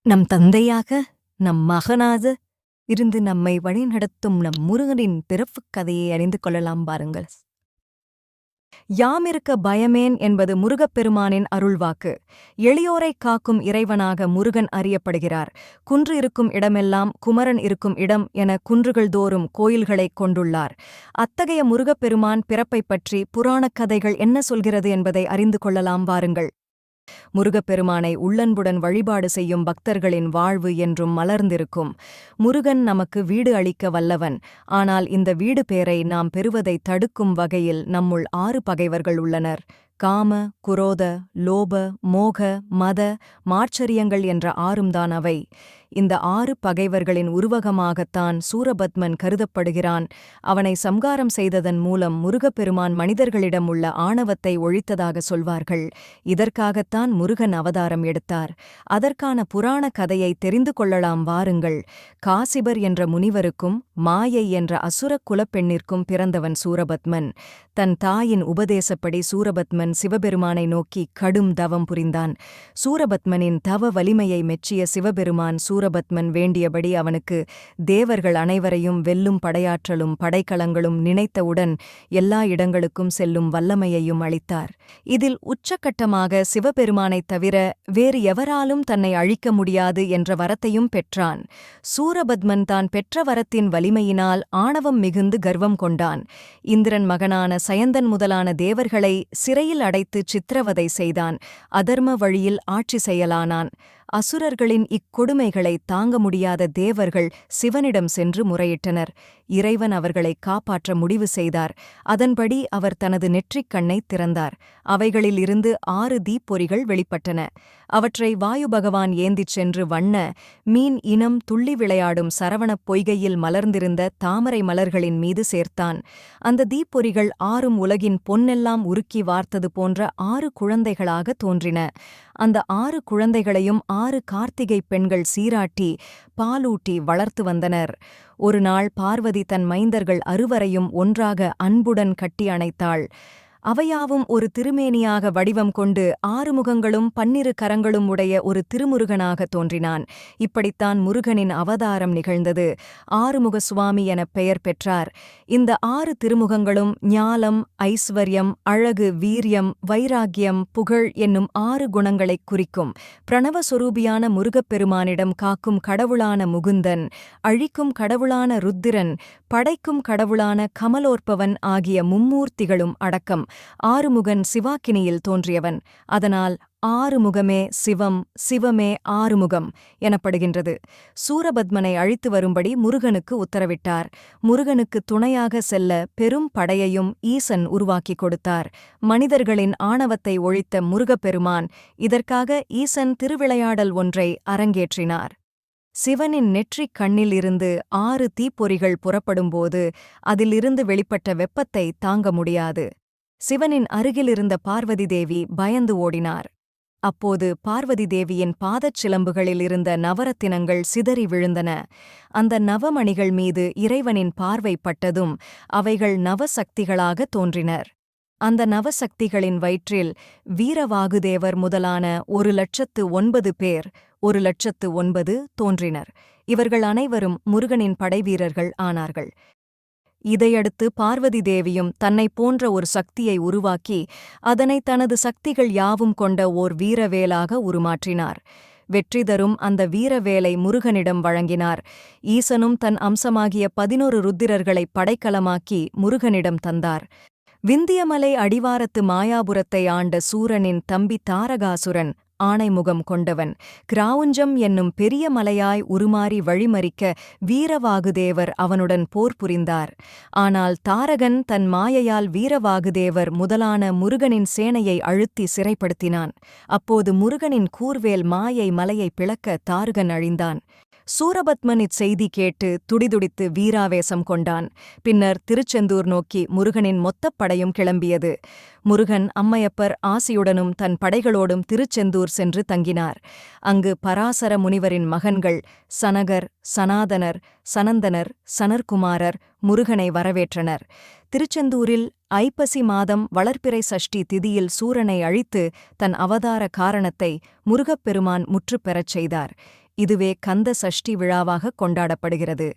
நம் தந்தையாக, நம் மகனாக இருந்து நம்மை வழிநடத்தும் நம் முருகனின் பிறப்புக் கதையை அறிந்து கொள்ளலாம் வாருங்கள். யாமிருக்க பயமேன் என்பது முருகப்பெருமானின் அருள்வாக்கு. எளியோரைக் காக்கும் இறைவனாக முருகன் அறியப்படுகிறார். குன்று இருக்கும் இடமெல்லாம் குமரன் இருக்கும் இடம் என குன்றுகள் தோறும் கோயில்களைக் கொண்டுள்ளார். அத்தகைய முருகப்பெருமான் பிறப்பைப் பற்றி புராணக் கதைகள் என்ன சொல்கிறது என்பதை அறிந்து கொள்ளலாம் வாருங்கள். முருகப்பெருமானை உள்ளன்புடன் வழிபாடு செய்யும் பக்தர்களின் வாழ்வு என்றும் மலர்ந்திருக்கும். முருகன் நமக்கு வீடு அளிக்க வல்லவன். ஆனால் இந்த வீடு பேரை நாம் பெறுவதை தடுக்கும் வகையில் நம்முள் 6 பகைவர்கள் உள்ளனர். காம, குரோத, லோப, மோக, மத, மாச்சரியங்கள் என்ற 6ம்தான் அவை. இந்த 6 பகைவர்களின் உருவகமாகத்தான் சூரபத்மன் கருதப்படுகிறான். அவனை சம்காரம் செய்ததன் மூலம் முருகப்பெருமான் மனிதர்களிடம் உள்ள ஆணவத்தை ஒழித்ததாக சொல்வார்கள். இதற்காகத்தான் முருகன் அவதாரம் எடுத்தார். அதற்கான புராண கதையை தெரிந்து கொள்ளலாம் வாருங்கள். காசிபர் என்ற முனிவருக்கும் மாயை என்ற அசுரக் குலப்பெண்ணிற்கும் பிறந்தவன் சூரபத்மன். தன் தாயின் உபதேசப்படி சூரபத்மன் சிவபெருமானை நோக்கி கடும் தவம் புரிந்தான். சூரபத்மனின் தவ வலிமையை மெச்சிய சிவபெருமான் சூரபத்மன் வேண்டியபடி அவனுக்கு தேவர்கள் அனைவரையும் வெல்லும் படையாற்றலும் படைக்கலங்களும் நினைத்தவுடன் எல்லா இடங்களுக்கும் செல்லும் வல்லமையையும் அளித்தார். இதில் உச்சக்கட்டமாக சிவபெருமானைத் தவிர வேறு எவராலும் தன்னை அழிக்க முடியாது என்ற வரத்தையும் பெற்றான். சூரபத்மன் தான் பெற்ற வரத்தின் வலிமையினால் ஆணவம் மிகுந்து கர்வம் கொண்டான். இந்திரன் மகனான சயந்தன் முதலான தேவர்களை சிறையில் அடைத்து சித்திரவதை செய்தான். அதர்ம வழியில் ஆட்சி செய்யலானான். அசுரர்களின் இக்கொடுமைகளை தாங்க முடியாத தேவர்கள் சிவனிடம் சென்று முறையிட்டனர். இறைவன் அவர்களை காப்பாற்ற முடிவு செய்தார். அதன்படி அவர் தனது நெற்றிக் கண்ணை திறந்தார். அவைகளில் இருந்து 6 தீப்பொறிகள் வெளிப்பட்டன. அவற்றை வாயு பகவான் ஏந்திச் சென்று வண்ண மீன் இனம் துள்ளி விளையாடும் சரவணப் பொய்கையில் மலர்ந்திருந்த தாமரை மலர்களின் மீது சேர்த்தான். அந்த தீப்பொறிகள் 6ம் உலகின் பொன்னெல்லாம் உருக்கி வார்த்தது போன்ற 6 குழந்தைகளாக தோன்றின. அந்த 6 குழந்தைகளையும் 6 கார்த்திகை பெண்கள் சீராட்டி பாலூட்டி வளர்த்து வந்தனர். ஒரு நாள் பார்வதி தன் மைந்தர்கள் 6வரையும் ஒன்றாக அன்புடன் கட்டி அணைத்தாள். அவையாவும் ஒரு திருமேனியாக வடிவம் கொண்டு 6 முகங்களும் 12 கரங்களும் உடைய ஒரு திருமுருகனாக தோன்றினான். இப்படித்தான் முருகனின் அவதாரம் நிகழ்ந்தது. 6முக சுவாமி எனப் பெயர் பெற்றார். இந்த 6 திருமுகங்களும் ஞாலம், ஐஸ்வர்யம், அழகு, வீரியம், வைராக்கியம், புகழ் என்னும் 6 குணங்களைக் குறிக்கும். பிரணவஸ்வரூபியான முருகப்பெருமானிடம் காக்கும் கடவுளான முகுந்தன், அழிக்கும் கடவுளான ருத்திரன், படைக்கும் கடவுளான கமலோற்பவன் ஆகிய மும்மூர்த்திகளும் அடக்கம். 6முகன் சிவாக்கினியில் தோன்றியவன். அதனால் 6முகமே சிவம், சிவமே 6முகம் எனப்படுகின்றது. சூரபத்மனை அழித்து வரும்படி முருகனுக்கு உத்தரவிட்டார். முருகனுக்கு துணையாக செல்ல பெரும் படையையும் ஈசன் உருவாக்கிக் கொடுத்தார். மனிதர்களின் ஆணவத்தை ஒழித்த முருகப்பெருமான் இதற்காக ஈசன் திருவிளையாடல் ஒன்றை அரங்கேற்றினார். சிவனின் நெற்றிக் கண்ணில் இருந்து 6 தீப்பொறிகள் புறப்படும்போது அதிலிருந்து வெளிப்பட்ட வெப்பத்தை தாங்க முடியாது. சிவனின் அருகிலிருந்த பார்வதி தேவி பயந்து ஓடினார். அப்போது பார்வதி தேவியின் பாதச் சிலம்புகளில் இருந்த நவரத்தினங்கள் சிதறி விழுந்தன. அந்த நவமணிகள் மீது இறைவனின் பார்வை பட்டதும் அவைகள் நவசக்திகளாக தோன்றினர். அந்த நவசக்திகளின் வயிற்றில் வீரவாகுதேவர் முதலான 1,09,000 பேர் 1,09,000 தோன்றினர். இவர்கள் அனைவரும் முருகனின் படைவீரர்கள் ஆனார்கள். இதையடுத்து பார்வதி தேவியும் தன்னைப் போன்ற ஒரு சக்தியை உருவாக்கி அதனை தனது சக்திகள் யாவும் கொண்ட ஓர் வீரவேலாக உருமாற்றினார். வெற்றி தரும் அந்த வீரவேலை முருகனிடம் வழங்கினார். ஈசனும் தன் அம்சமாகிய 11 ருத்திரர்களைப் படைக்கலமாக்கி முருகனிடம் தந்தார். விந்தியமலை அடிவாரத்து மாயாபுரத்தை ஆண்ட சூரனின் தம்பி தாரகாசுரன் ஆணைமுகம் கொண்டவன். கிராவுஞ்சம் என்னும் பெரிய மலையாய் உருமாறி வழிமறிக்க வீரவாகுதேவர் அவனுடன் போர் புரிந்தார். ஆனால் தாரகன் தன் மாயையால் வீரவாகுதேவர் முதலான முருகனின் சேனையை அழுத்தி சிறைப்படுத்தினான். அப்போது முருகனின் கூர்வேல் மாயை மலையை பிளக்க தாரகன் அழிந்தான். சூரபத்மன் இச்செய்தி கேட்டு துடிதுடித்து வீராவேசம் கொண்டான். பின்னர் திருச்செந்தூர் நோக்கி முருகனின் மொத்தப் படையும் கிளம்பியது. முருகன் அம்மையப்பர் ஆசியுடனும் தன் படைகளோடும் திருச்செந்தூர் சென்று தங்கினார். அங்கு பராசர முனிவரின் மகன்கள் சனகர், சனாதனர், சனந்தனர், சனற்குமாரர் முருகனை வரவேற்றனர். திருச்செந்தூரில் ஐப்பசி மாதம் வளர்பிறை சஷ்டி திதியில் சூரனை அழித்து தன் அவதார காரணத்தை முருகப்பெருமான் முற்றுப்பெறச் செய்தார். இதுவே கந்த சஷ்டி விழாவாக கொண்டாடப்படுகிறது.